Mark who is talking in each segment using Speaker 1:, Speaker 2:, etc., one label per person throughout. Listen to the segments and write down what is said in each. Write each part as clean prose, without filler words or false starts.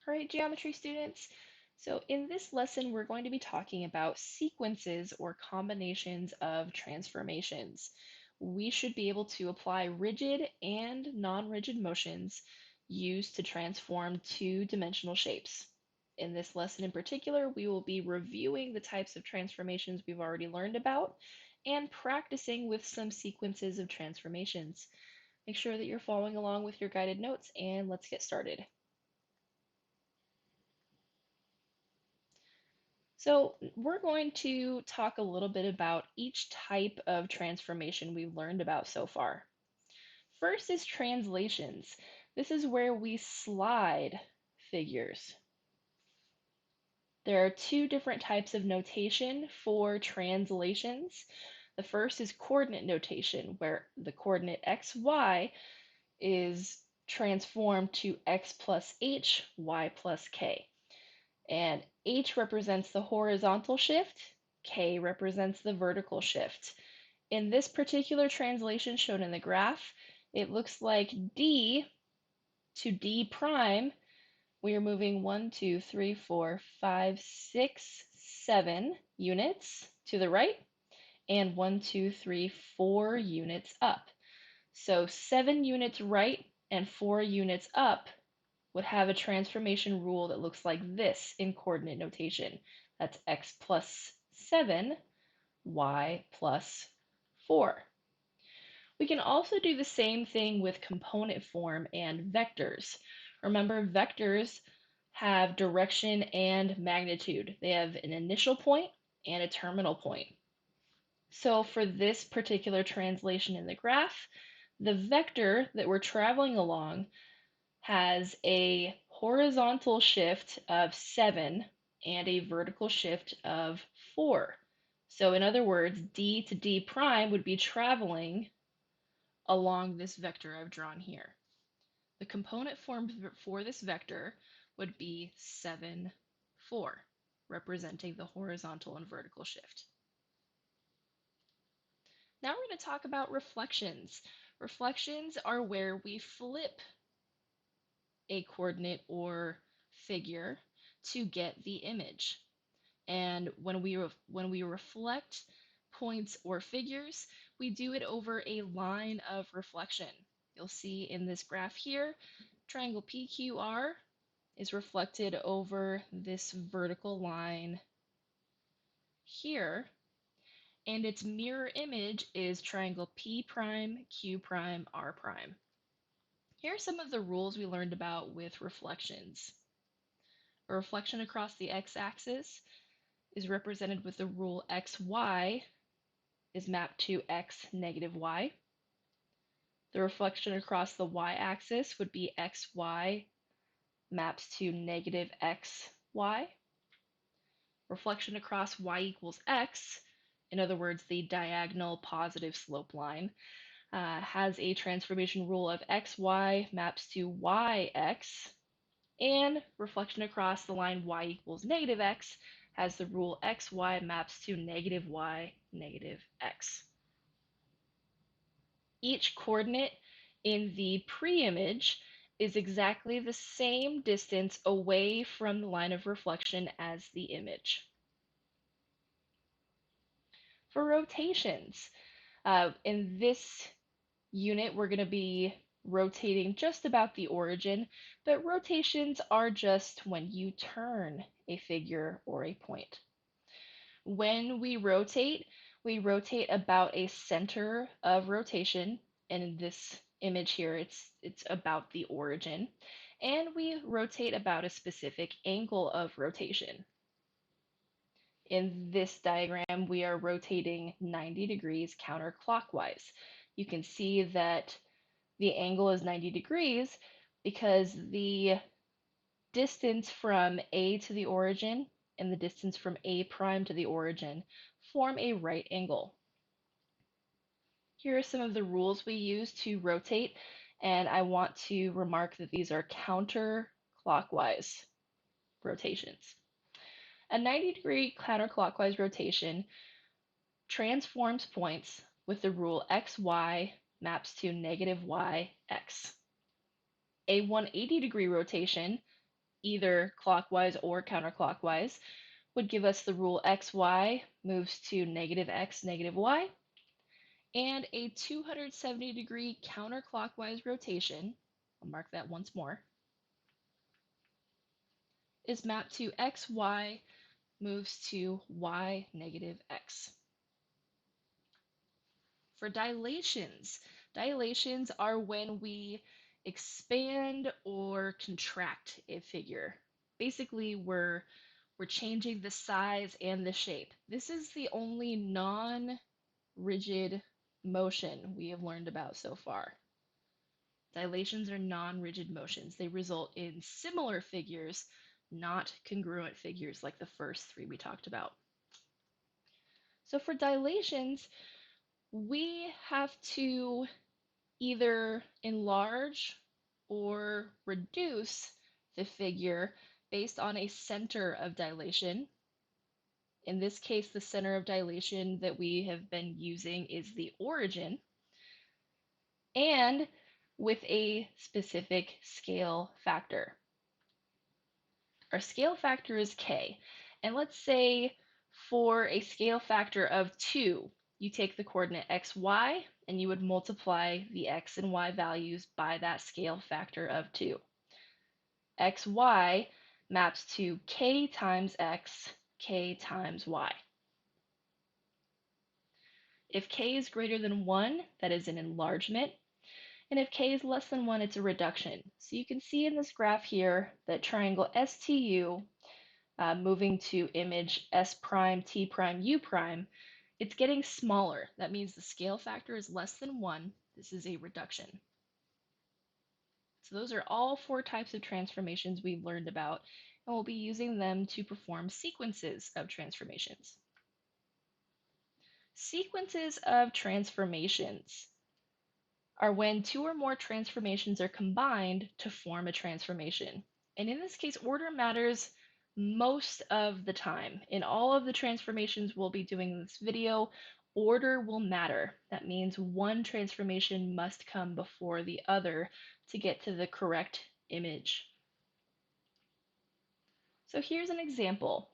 Speaker 1: All right, geometry students. So in this lesson, we're going to be talking about sequences or combinations of transformations. We should be able to apply rigid and non-rigid motions used to transform two-dimensional shapes. In this lesson in particular, we will be reviewing the types of transformations we've already learned about and practicing with some sequences of transformations. Make sure that you're following along with your guided notes, and let's get started. So we're going to talk a little bit about each type of transformation we've learned about so far. First is translations. This is where we slide figures. There are two different types of notation for translations. The first is coordinate notation, where the coordinate x, y is transformed to x plus h, y plus k. And H represents the horizontal shift, K represents the vertical shift. In this particular translation shown in the graph, it looks like D to D prime, we are moving 1, 2, 3, 4, 5, 6, 7 units to the right, and 1, 2, 3, 4 units up. So 7 units right and 4 units up would have a transformation rule that looks like this in coordinate notation. That's x plus 7, y plus 4. We can also do the same thing with component form and vectors. Remember, vectors have direction and magnitude. They have an initial point and a terminal point. So for this particular translation in the graph, the vector that we're traveling along has a horizontal shift of 7 and a vertical shift of 4. So in other words, D to D prime would be traveling along this vector I've drawn here. The component form for this vector would be 7, 4, representing the horizontal and vertical shift. Now we're going to talk about reflections. Reflections are where we flip a coordinate or figure to get the image. And when we reflect points or figures, we do it over a line of reflection. You'll see in this graph here, triangle PQR is reflected over this vertical line here, and its mirror image is triangle P prime, Q prime, R prime. Here are some of the rules we learned about with reflections. A reflection across the x-axis is represented with the rule xy is mapped to x negative y. The reflection across the y-axis would be xy maps to negative xy. Reflection across y equals x, in other words, the diagonal positive slope line, has a transformation rule of xy maps to yx, and reflection across the line y equals negative x has the rule xy maps to negative y, negative x. Each coordinate in the pre-image is exactly the same distance away from the line of reflection as the image. For rotations, in this unit, we're going to be rotating just about the origin, but rotations are just when you turn a figure or a point. When we rotate about a center of rotation, and in this image here, it's about the origin, and we rotate about a specific angle of rotation. In this diagram, we are rotating 90 degrees counterclockwise. You can see that the angle is 90 degrees because the distance from A to the origin and the distance from A prime to the origin form a right angle. Here are some of the rules we use to rotate, and I want to remark that these are counterclockwise rotations. A 90-degree counterclockwise rotation transforms points with the rule xy maps to negative yx. A 180-degree rotation either clockwise or counterclockwise, would give us the rule xy moves to negative x, negative y, and a 270-degree counterclockwise rotation, I'll mark that once more, is mapped to xy moves to y, negative x. For dilations, dilations are when we expand or contract a figure. Basically, we're changing the size and the shape. This is the only non-rigid motion we have learned about so far. Dilations are non-rigid motions. They result in similar figures, not congruent figures like the first three we talked about. So for dilations, we have to either enlarge or reduce the figure based on a center of dilation. In this case, the center of dilation that we have been using is the origin, and with a specific scale factor. Our scale factor is k, and let's say for a scale factor of 2, you take the coordinate xy and you would multiply the x and y values by that scale factor of 2. xy maps to k times x, k times y. If k is greater than 1, that is an enlargement, and if k is less than 1, it's a reduction. So you can see in this graph here that triangle STU moving to image S prime, T prime, U prime, it's getting smaller. That means the scale factor is less than 1. This is a reduction. So those are all 4 types of transformations we've learned about, and we'll be using them to perform sequences of transformations. Sequences of transformations are when 2 or more transformations are combined to form a transformation. And in this case, order matters most of the time. In all of the transformations we'll be doing in this video, order will matter. That means one transformation must come before the other to get to the correct image. So here's an example.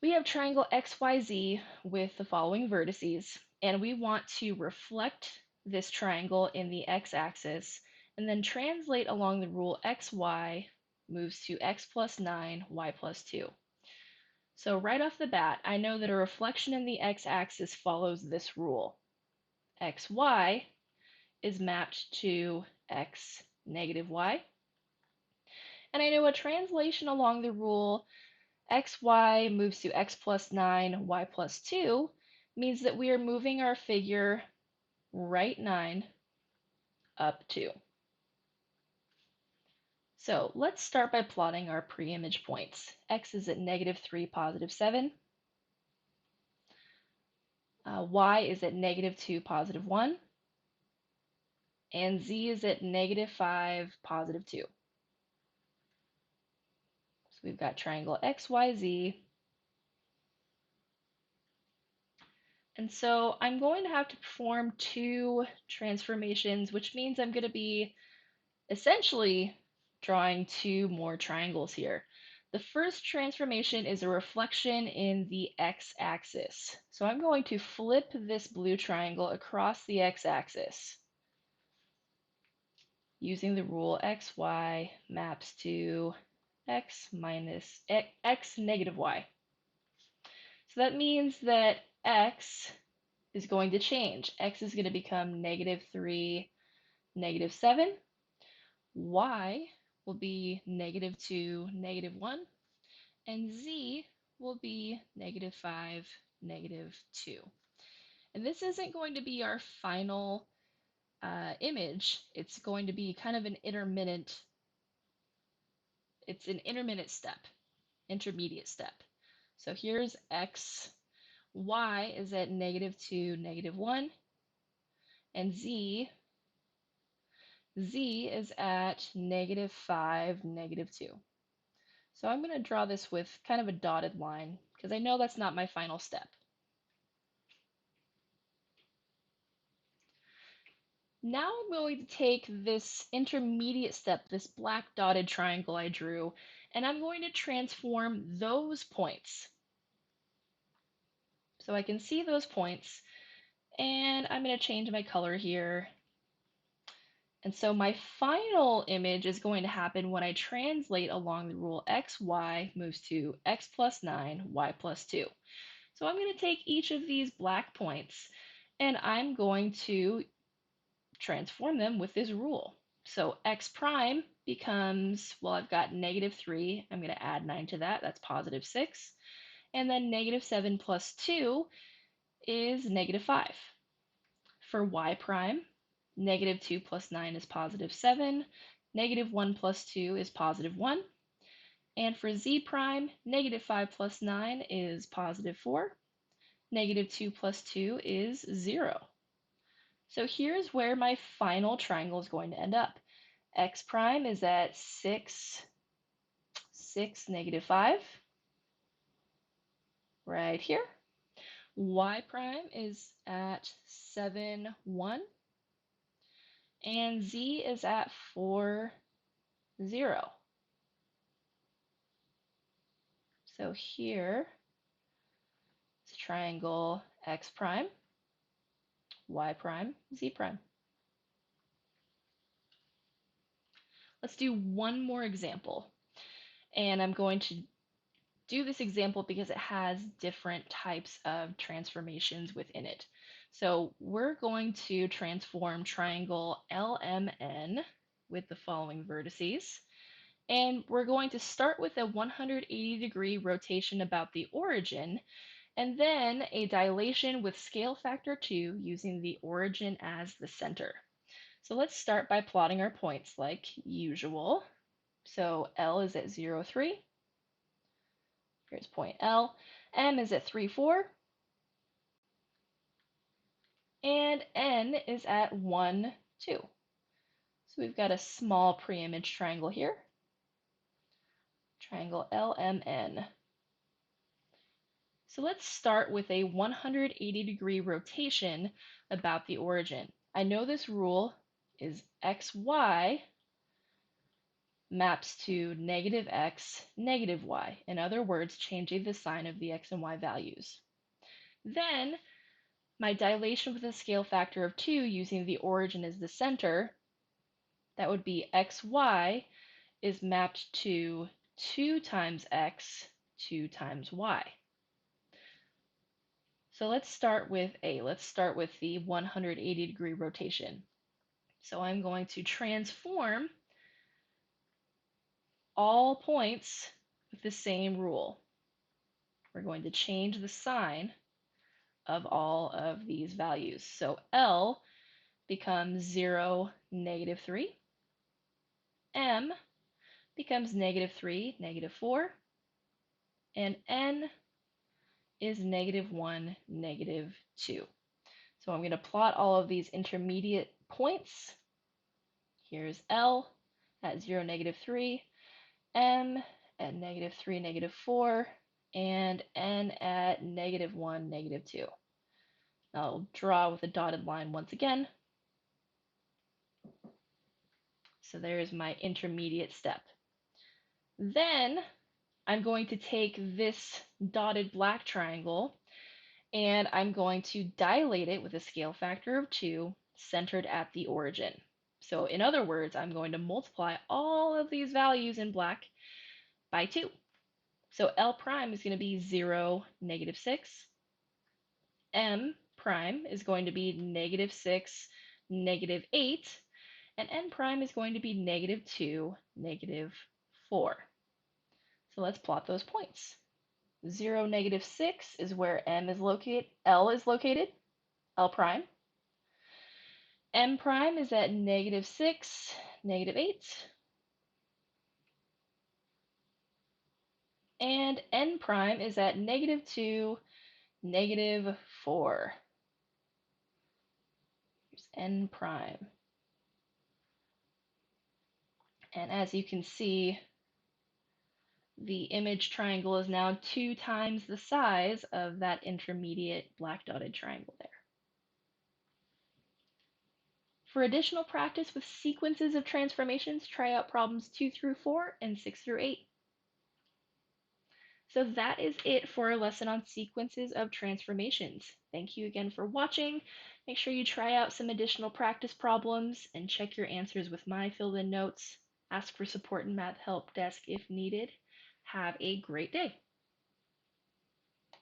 Speaker 1: We have triangle XYZ with the following vertices, and we want to reflect this triangle in the x-axis and then translate along the rule xy moves to x plus 9, y plus 2. So right off the bat, I know that a reflection in the x-axis follows this rule. xy is mapped to x negative y. And I know a translation along the rule xy moves to x plus 9, y plus 2 means that we are moving our figure right 9 up 2. So let's start by plotting our pre-image points. X is at negative 3, positive 7. Y is at negative 2, positive 1. And Z is at negative 5, positive 2. So we've got triangle XYZ. And so I'm going to have to perform 2 transformations, which means I'm going to be essentially drawing 2 more triangles here. The first transformation is a reflection in the x-axis. So I'm going to flip this blue triangle across the x-axis using the rule xy maps to x minus x negative y. So that means that x is going to change. X is going to become negative 3, negative 7. Y will be negative 2, negative 1. And Z will be negative 5, negative 2. And this isn't going to be our final image. It's going to be kind of an intermittent step, intermediate step. So here's x. Y is at negative 2, negative 1. And Z is at negative 5, negative 2. So I'm going to draw this with kind of a dotted line because I know that's not my final step. Now I'm going to take this intermediate step, this black dotted triangle I drew, and I'm going to transform those points. So I can see those points, and I'm going to change my color here. And so my final image is going to happen when I translate along the rule x, y moves to x plus 9, y plus 2. So I'm going to take each of these black points and I'm going to transform them with this rule. So x prime becomes, well, I've got -3. I'm going to add 9 to that. That's +6. And then -7 plus 2 is -5. For y prime, -2 plus 9 is +7. -1 plus 2 is +1. And for z prime, -5 plus 9 is +4. -2 plus 2 is 0. So here's where my final triangle is going to end up. X prime is at 6, 6, -5, right here. Y prime is at 7, 1. And z is at 4, 0. So here is triangle x prime, y prime, z prime. Let's do one more example. And I'm going to do this example because it has different types of transformations within it. So we're going to transform triangle LMN with the following vertices. And we're going to start with a 180-degree rotation about the origin, and then a dilation with scale factor 2 using the origin as the center. So let's start by plotting our points like usual. So L is at 0, 3. Here's point L. M is at 3, 4. And N is at 1, 2. So we've got a small pre-image triangle here. Triangle LMN. So let's start with a 180-degree rotation about the origin. I know this rule is xy maps to -x, -y. In other words, changing the sign of the x and y values. Then my dilation with a scale factor of 2 using the origin as the center, that would be xy is mapped to 2 times x, 2 times y. So let's start with the 180-degree rotation. So I'm going to transform all points with the same rule. We're going to change the sign of all of these values. So L becomes 0, -3. M becomes -3, -4. And N is -1, -2. So I'm going to plot all of these intermediate points. Here's L at 0, -3. M at -3, -4, and N at -1, -2. I'll draw with a dotted line once again. So there's my intermediate step. Then I'm going to take this dotted black triangle and I'm going to dilate it with a scale factor of 2 centered at the origin. So in other words, I'm going to multiply all of these values in black by 2. So L prime is going to be 0, -6. M prime is going to be -6, -8. And N prime is going to be -2, -4. So let's plot those points. 0, -6 is where M is located, L is located, L prime. M prime is at -6, -8. And N prime is at -2, -4. Here's N prime. And as you can see, the image triangle is now 2 times the size of that intermediate black dotted triangle there. For additional practice with sequences of transformations, try out problems 2 through 4 and 6 through 8. So that is it for our lesson on sequences of transformations. Thank you again for watching. Make sure you try out some additional practice problems and check your answers with my filled-in notes. Ask for support in Math Help Desk if needed. Have a great day.